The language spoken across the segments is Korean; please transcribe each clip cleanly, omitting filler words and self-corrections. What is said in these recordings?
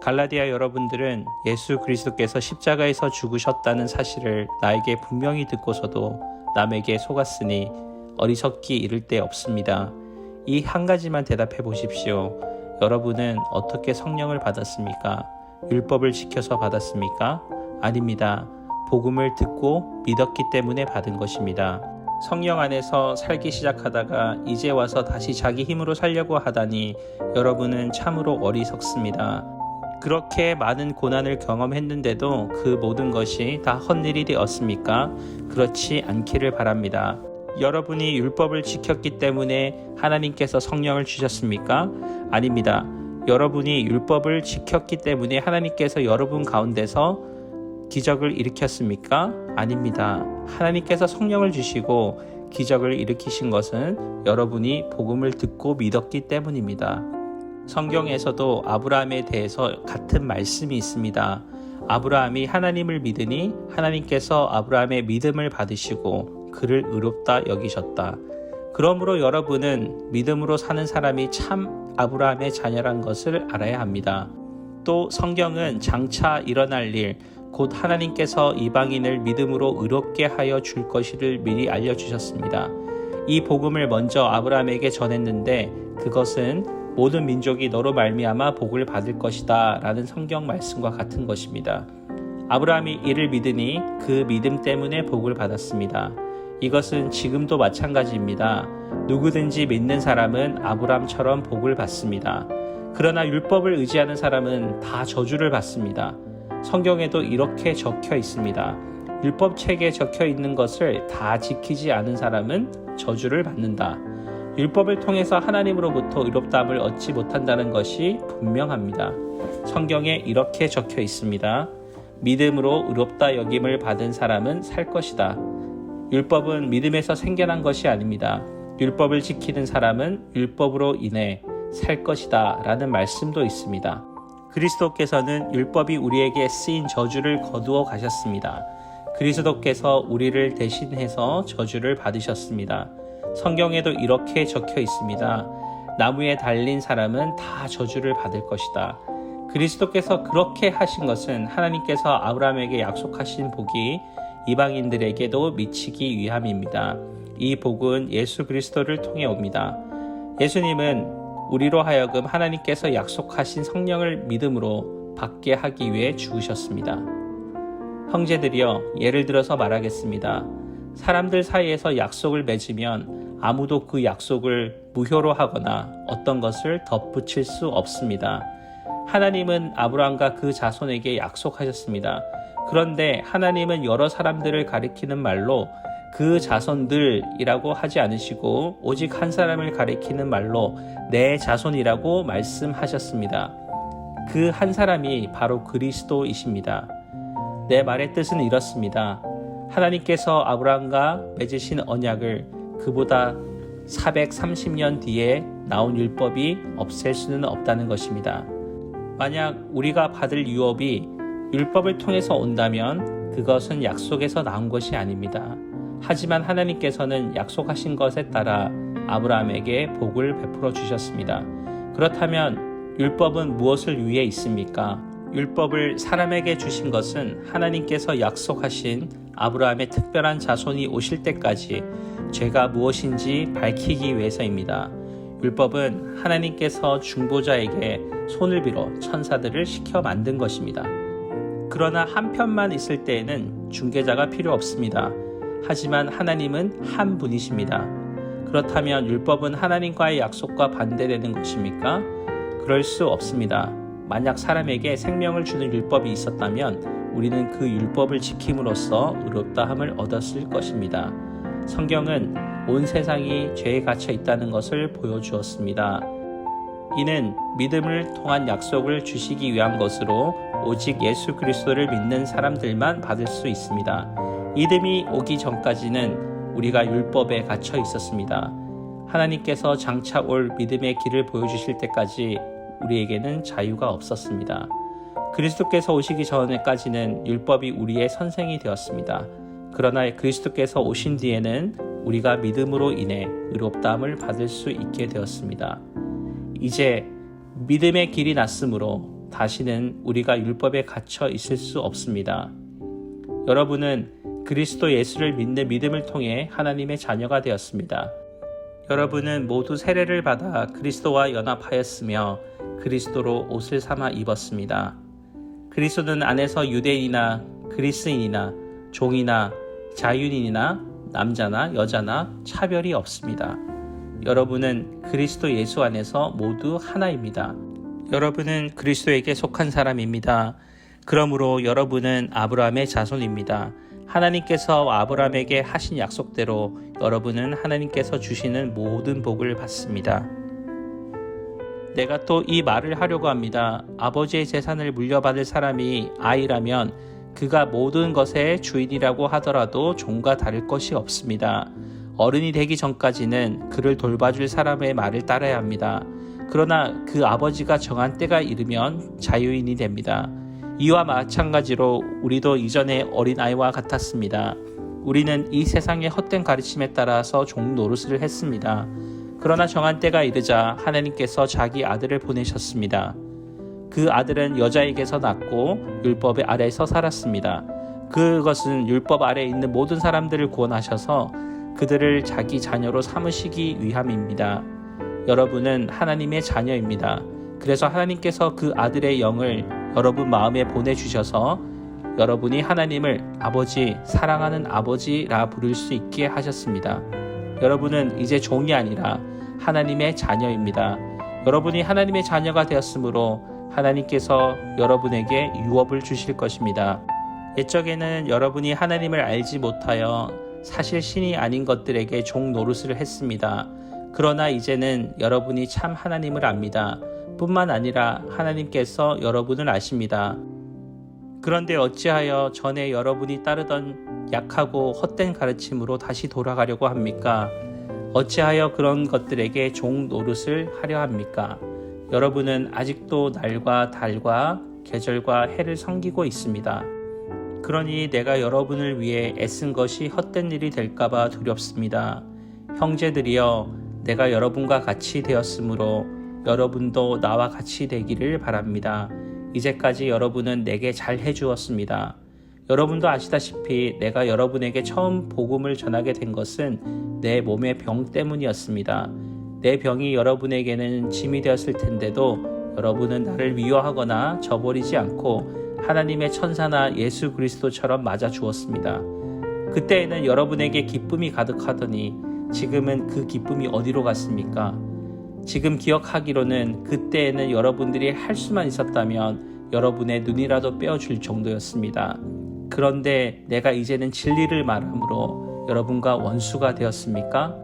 갈라디아 여러분들은 예수 그리스도께서 십자가에서 죽으셨다는 사실을 나에게 분명히 듣고서도 남에게 속았으니 어리석기 이를 데 없습니다. 이 한 가지만 대답해 보십시오. 여러분은 어떻게 성령을 받았습니까? 율법을 지켜서 받았습니까? 아닙니다. 복음을 듣고 믿었기 때문에 받은 것입니다. 성령 안에서 살기 시작하다가 이제 와서 다시 자기 힘으로 살려고 하다니 여러분은 참으로 어리석습니다. 그렇게 많은 고난을 경험했는데도 그 모든 것이 다 헛일이 되었습니까? 그렇지 않기를 바랍니다. 여러분이 율법을 지켰기 때문에 하나님께서 성령을 주셨습니까? 아닙니다. 여러분이 율법을 지켰기 때문에 하나님께서 여러분 가운데서 기적을 일으켰습니까? 아닙니다. 하나님께서 성령을 주시고 기적을 일으키신 것은 여러분이 복음을 듣고 믿었기 때문입니다. 성경에서도 아브라함에 대해서 같은 말씀이 있습니다. 아브라함이 하나님을 믿으니 하나님께서 아브라함의 믿음을 받으시고 그를 의롭다 여기셨다. 그러므로 여러분은 믿음으로 사는 사람이 참 아브라함의 자녀란 것을 알아야 합니다. 또 성경은 장차 일어날 일, 곧 하나님께서 이방인을 믿음으로 의롭게 하여 줄 것을 미리 알려주셨습니다. 이 복음을 먼저 아브라함에게 전했는데 그것은 모든 민족이 너로 말미암아 복을 받을 것이다 라는 성경 말씀과 같은 것입니다. 아브라함이 이를 믿으니 그 믿음 때문에 복을 받았습니다. 이것은 지금도 마찬가지입니다. 누구든지 믿는 사람은 아브라함처럼 복을 받습니다. 그러나 율법을 의지하는 사람은 다 저주를 받습니다. 성경에도 이렇게 적혀 있습니다. 율법책에 적혀 있는 것을 다 지키지 않은 사람은 저주를 받는다. 율법을 통해서 하나님으로부터 의롭다함을 얻지 못한다는 것이 분명합니다. 성경에 이렇게 적혀 있습니다. 믿음으로 의롭다 여김을 받은 사람은 살 것이다. 율법은 믿음에서 생겨난 것이 아닙니다. 율법을 지키는 사람은 율법으로 인해 살 것이다 라는 말씀도 있습니다. 그리스도께서는 율법이 우리에게 쓰인 저주를 거두어 가셨습니다. 그리스도께서 우리를 대신해서 저주를 받으셨습니다. 성경에도 이렇게 적혀 있습니다. 나무에 달린 사람은 다 저주를 받을 것이다. 그리스도께서 그렇게 하신 것은 하나님께서 아브라함에게 약속하신 복이 이방인들에게도 미치기 위함입니다. 이 복은 예수 그리스도를 통해 옵니다. 예수님은 우리로 하여금 하나님께서 약속하신 성령을 믿음으로 받게 하기 위해 죽으셨습니다. 형제들이여, 예를 들어서 말하겠습니다. 사람들 사이에서 약속을 맺으면 아무도 그 약속을 무효로 하거나 어떤 것을 덧붙일 수 없습니다. 하나님은 아브라함과 그 자손에게 약속하셨습니다. 그런데 하나님은 여러 사람들을 가리키는 말로 그 자손들이라고 하지 않으시고 오직 한 사람을 가리키는 말로 내 자손이라고 말씀하셨습니다. 그 한 사람이 바로 그리스도이십니다. 내 말의 뜻은 이렇습니다. 하나님께서 아브라함과 맺으신 언약을 그보다 430년 뒤에 나온 율법이 없앨 수는 없다는 것입니다. 만약 우리가 받을 유업이 율법을 통해서 온다면 그것은 약속에서 나온 것이 아닙니다. 하지만 하나님께서는 약속하신 것에 따라 아브라함에게 복을 베풀어 주셨습니다. 그렇다면 율법은 무엇을 위해 있습니까? 율법을 사람에게 주신 것은 하나님께서 약속하신 아브라함의 특별한 자손이 오실 때까지 죄가 무엇인지 밝히기 위해서입니다. 율법은 하나님께서 중보자에게 손을 빌어 천사들을 시켜 만든 것입니다. 그러나 한편만 있을 때에는 중개자가 필요 없습니다. 하지만 하나님은 한 분이십니다. 그렇다면 율법은 하나님과의 약속과 반대되는 것입니까? 그럴 수 없습니다. 만약 사람에게 생명을 주는 율법이 있었다면 우리는 그 율법을 지킴으로써 의롭다함을 얻었을 것입니다. 성경은 온 세상이 죄에 갇혀 있다는 것을 보여주었습니다. 이는 믿음을 통한 약속을 주시기 위한 것으로 오직 예수 그리스도를 믿는 사람들만 받을 수 있습니다. 믿음이 오기 전까지는 우리가 율법에 갇혀 있었습니다. 하나님께서 장차 올 믿음의 길을 보여주실 때까지 우리에게는 자유가 없었습니다. 그리스도께서 오시기 전에까지는 율법이 우리의 선생이 되었습니다. 그러나 그리스도께서 오신 뒤에는 우리가 믿음으로 인해 의롭다함을 받을 수 있게 되었습니다. 이제 믿음의 길이 났으므로 다시는 우리가 율법에 갇혀 있을 수 없습니다. 여러분은 그리스도 예수를 믿는 믿음을 통해 하나님의 자녀가 되었습니다. 여러분은 모두 세례를 받아 그리스도와 연합하였으며 그리스도로 옷을 삼아 입었습니다. 그리스도는 안에서 유대인이나 그리스인이나 종이나 자유인이나 남자나 여자나 차별이 없습니다. 여러분은 그리스도 예수 안에서 모두 하나입니다. 여러분은 그리스도에게 속한 사람입니다. 그러므로 여러분은 아브라함의 자손입니다. 하나님께서 아브라함에게 하신 약속대로 여러분은 하나님께서 주시는 모든 복을 받습니다. 내가 또 이 말을 하려고 합니다. 아버지의 재산을 물려받을 사람이 아이라면 그가 모든 것의 주인이라고 하더라도 종과 다를 것이 없습니다. 어른이 되기 전까지는 그를 돌봐줄 사람의 말을 따라야 합니다. 그러나 그 아버지가 정한 때가 이르면 자유인이 됩니다. 이와 마찬가지로 우리도 이전에 어린아이와 같았습니다. 우리는 이 세상의 헛된 가르침에 따라서 종 노릇을 했습니다. 그러나 정한 때가 이르자 하나님께서 자기 아들을 보내셨습니다. 그 아들은 여자에게서 낳고 율법 아래에서 살았습니다. 그것은 율법 아래에 있는 모든 사람들을 구원하셔서 그들을 자기 자녀로 삼으시기 위함입니다. 여러분은 하나님의 자녀입니다. 그래서 하나님께서 그 아들의 영을 여러분 마음에 보내주셔서 여러분이 하나님을 아버지, 사랑하는 아버지라 부를 수 있게 하셨습니다. 여러분은 이제 종이 아니라 하나님의 자녀입니다. 여러분이 하나님의 자녀가 되었으므로 하나님께서 여러분에게 유업을 주실 것입니다. 옛적에는 여러분이 하나님을 알지 못하여 사실 신이 아닌 것들에게 종 노릇을 했습니다. 그러나 이제는 여러분이 참 하나님을 압니다. 뿐만 아니라 하나님께서 여러분을 아십니다. 그런데 어찌하여 전에 여러분이 따르던 약하고 헛된 가르침으로 다시 돌아가려고 합니까? 어찌하여 그런 것들에게 종 노릇을 하려 합니까? 여러분은 아직도 날과 달과 계절과 해를 섬기고 있습니다. 그러니 내가 여러분을 위해 애쓴 것이 헛된 일이 될까봐 두렵습니다. 형제들이여, 내가 여러분과 같이 되었으므로 여러분도 나와 같이 되기를 바랍니다. 이제까지 여러분은 내게 잘 해주었습니다. 여러분도 아시다시피 내가 여러분에게 처음 복음을 전하게 된 것은 내 몸의 병 때문이었습니다. 내 병이 여러분에게는 짐이 되었을 텐데도 여러분은 나를 미워하거나 저버리지 않고 하나님의 천사나 예수 그리스도처럼 맞아 주었습니다. 그때에는 여러분에게 기쁨이 가득하더니 지금은 그 기쁨이 어디로 갔습니까? 지금 기억하기로는 그때에는 여러분들이 할 수만 있었다면 여러분의 눈이라도 빼어줄 정도였습니다. 그런데 내가 이제는 진리를 말함으로 여러분과 원수가 되었습니까?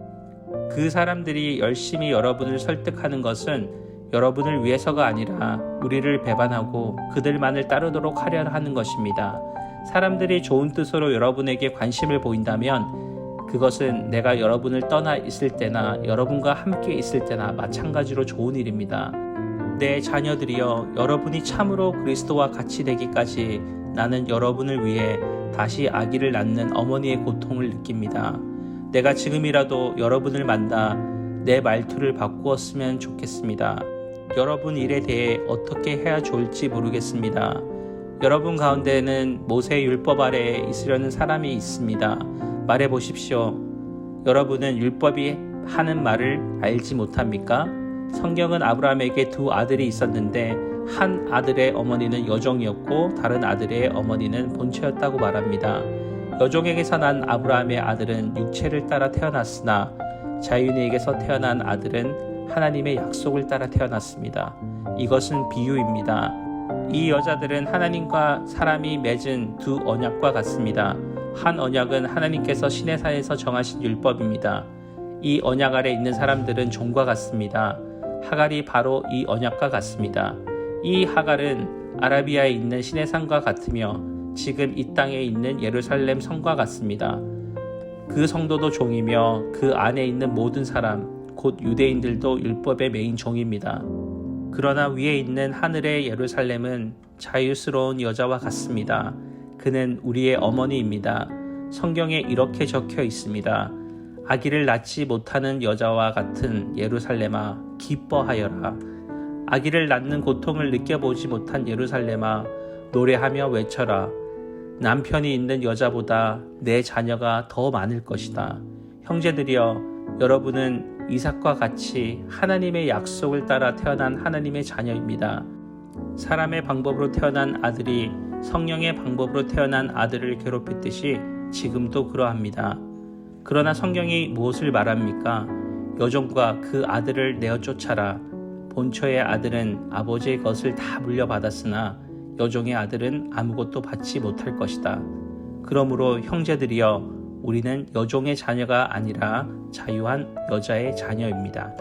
그 사람들이 열심히 여러분을 설득하는 것은 여러분을 위해서가 아니라 우리를 배반하고 그들만을 따르도록 하려 하는 것입니다. 사람들이 좋은 뜻으로 여러분에게 관심을 보인다면 그것은 내가 여러분을 떠나 있을 때나 여러분과 함께 있을 때나 마찬가지로 좋은 일입니다. 내 자녀들이여, 여러분이 참으로 그리스도와 같이 되기까지 나는 여러분을 위해 다시 아기를 낳는 어머니의 고통을 느낍니다. 내가 지금이라도 여러분을 만나 내 말투를 바꾸었으면 좋겠습니다. 여러분 일에 대해 어떻게 해야 좋을지 모르겠습니다. 여러분 가운데는 모세의 율법 아래에 있으려는 사람이 있습니다. 말해보십시오. 여러분은 율법이 하는 말을 알지 못합니까? 성경은 아브라함에게 두 아들이 있었는데 한 아들의 어머니는 여종이었고 다른 아들의 어머니는 본처였다고 말합니다. 여종에게서 난 아브라함의 아들은 육체를 따라 태어났으나 자유인에게서 태어난 아들은 하나님의 약속을 따라 태어났습니다. 이것은 비유입니다. 이 여자들은 하나님과 사람이 맺은 두 언약과 같습니다. 한 언약은 하나님께서 시내산에서 정하신 율법입니다. 이 언약 아래 있는 사람들은 종과 같습니다. 하갈이 바로 이 언약과 같습니다. 이 하갈은 아라비아에 있는 시내산과 같으며 지금 이 땅에 있는 예루살렘 성과 같습니다. 그 성도도 종이며 그 안에 있는 모든 사람, 곧 유대인들도 율법의 메인 종입니다. 그러나 위에 있는 하늘의 예루살렘은 자유스러운 여자와 같습니다. 그는 우리의 어머니입니다. 성경에 이렇게 적혀 있습니다. 아기를 낳지 못하는 여자와 같은 예루살렘아, 기뻐하여라. 아기를 낳는 고통을 느껴보지 못한 예루살렘아, 노래하며 외쳐라. 남편이 있는 여자보다 내 자녀가 더 많을 것이다. 형제들이여, 여러분은 이삭과 같이 하나님의 약속을 따라 태어난 하나님의 자녀입니다. 사람의 방법으로 태어난 아들이 성령의 방법으로 태어난 아들을 괴롭혔듯이 지금도 그러합니다. 그러나 성경이 무엇을 말합니까? 여종과 그 아들을 내어 쫓아라. 본처의 아들은 아버지의 것을 다 물려받았으나 여종의 아들은 아무것도 받지 못할 것이다. 그러므로 형제들이여, 우리는 여종의 자녀가 아니라 자유한 여자의 자녀입니다.